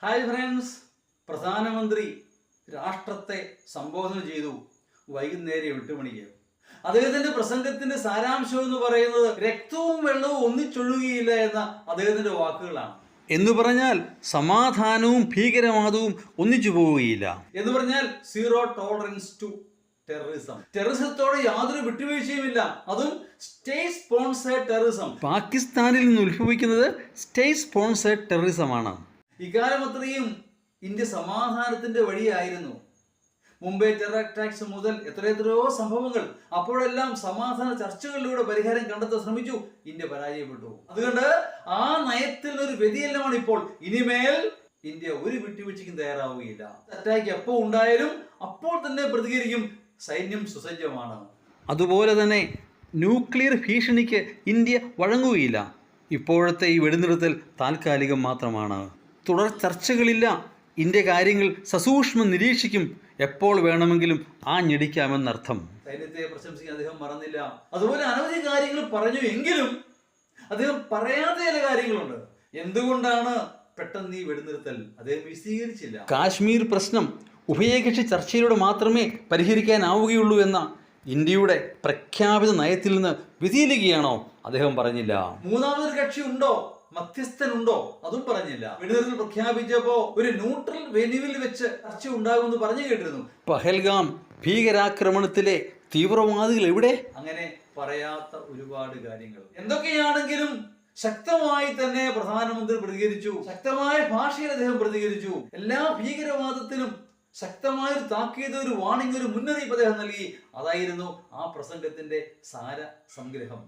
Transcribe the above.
Hi friends, പ്രധാനമന്ത്രി രാഷ്ട്രത്തെ സംബോധന ചെയ്തു വൈകുന്നേരം 8 മണിക്ക്. അദ്ദേഹത്തിന്റെ പ്രസംഗത്തിന്റെ സാരാംശം എന്ന് പറയുന്നത് രക്തവും വെള്ളവും ഒന്നിച്ചൊഴുകിയില്ല എന്ന അദ്ദേഹത്തിന്റെ വാക്കുകളാണ്. എന്ന് പറഞ്ഞാൽ സമാധാനവും ഭീകരവാദവും ഒന്നിച്ചു പോവുകയില്ല എന്ന് പറഞ്ഞാൽ സീറോ ടോളറൻസ് ടു ടെററിസം. ടെററിസത്തോട് യാതൊരു വിട്ടുവീഴ്ചയുമില്ല, അതും സ്റ്റേറ്റ് സ്പോൺസേഡ് ടെററിസം. പാകിസ്ഥാനിൽ നിന്ന് ഉത്ഭവിക്കുന്നത് സ്റ്റേറ്റ് സ്പോൺസേഡ് ടെററിസമാണ്. ഇക്കാലം അത്രയും ഇന്ത്യ സമാധാനത്തിന്റെ വഴിയായിരുന്നു. മുംബൈ ടെറർ അറ്റാക്സ് മുതൽ എത്രയോ സംഭവങ്ങൾ, അപ്പോഴെല്ലാം സമാധാന ചർച്ചകളിലൂടെ പരിഹാരം കണ്ടെത്താൻ ശ്രമിച്ചു. ഇന്ത്യ പരാജയപ്പെട്ടു. അതുകൊണ്ട് ആ നയത്തിൽ ഒരു വ്യതിയല്ലമാണ് ഇപ്പോൾ. ഇനിമേൽ ഇന്ത്യ ഒരു വിട്ടുവീഴ്ചയ്ക്കും തയ്യാറാവുകയില്ല. അറ്റാക്ക് എപ്പോൾ ഉണ്ടായാലും അപ്പോൾ തന്നെ പ്രതികരിക്കും. സൈന്യം സുസജ്ജമാണ്. അതുപോലെ തന്നെ ന്യൂക്ലിയർ ഭീഷണിക്ക് ഇന്ത്യ വഴങ്ങുകയില്ല. ഇപ്പോഴത്തെ ഈ വെടിനിർത്തൽ താൽക്കാലികം മാത്രമാണ്. തുടർ ചർച്ചകളില്ല. ഇന്ത്യ കാര്യങ്ങൾ സസൂക്ഷ്മം നിരീക്ഷിക്കും. എപ്പോൾ വേണമെങ്കിലും ഞെടിക്കാമെന്നർത്ഥം. സൈന്യത്തെ പ്രശംസിക്കാൻ അദ്ദേഹം മറന്നില്ല. അതുപോലെ അനവധി കാര്യങ്ങൾ പറഞ്ഞു. എങ്കിലും അദ്ദേഹം പറയാത്ത ചില കാര്യങ്ങളുണ്ട്. എന്തുകൊണ്ടാണ് പെട്ടെന്ന് ഈ വെടിനിർത്തൽ അദ്ദേഹം വിശദീകരിച്ചില്ല. കാശ്മീർ പ്രശ്നം ഉഭയകക്ഷി ചർച്ചയിലൂടെ മാത്രമേ പരിഹരിക്കാനാവുകയുള്ളൂ എന്ന ഇന്ത്യയുടെ പ്രഖ്യാപിത നയത്തിൽ നിന്ന് വ്യതിചലിക്കുകയാണോ? അദ്ദേഹം പറഞ്ഞില്ല. മൂന്നാമതൊരു കക്ഷി ഉണ്ടോ, മധ്യസ്ഥനുണ്ടോ, അതും പറഞ്ഞില്ല. വെടിനിർത്തൽ പ്രഖ്യാപിച്ചപ്പോ ഒരു ന്യൂട്രൽ വെന്യൂവിൽ വെച്ച് ചർച്ച ഉണ്ടാകുമെന്ന് പറഞ്ഞു കേട്ടിരുന്നു. പഹൽഗാം ഭീകരാക്രമണത്തിലെ തീവ്രവാദികൾ എവിടെ? അങ്ങനെ പറയാത്ത ഒരുപാട് കാര്യങ്ങൾ. എന്തൊക്കെയാണെങ്കിലും ശക്തമായി തന്നെ പ്രധാനമന്ത്രി പ്രതികരിച്ചു. ശക്തമായ ഭാഷയിൽ അദ്ദേഹം പ്രതികരിച്ചു. എല്ലാ ഭീകരവാദത്തിനും ശക്തമായ ഒരു താക്കീത്, ഒരു വാണിംഗ്, ഒരു മുന്നറിയിപ്പ് അദ്ദേഹം നൽകി. അതായിരുന്നു ആ പ്രസംഗത്തിന്റെ സാര സംഗ്രഹം.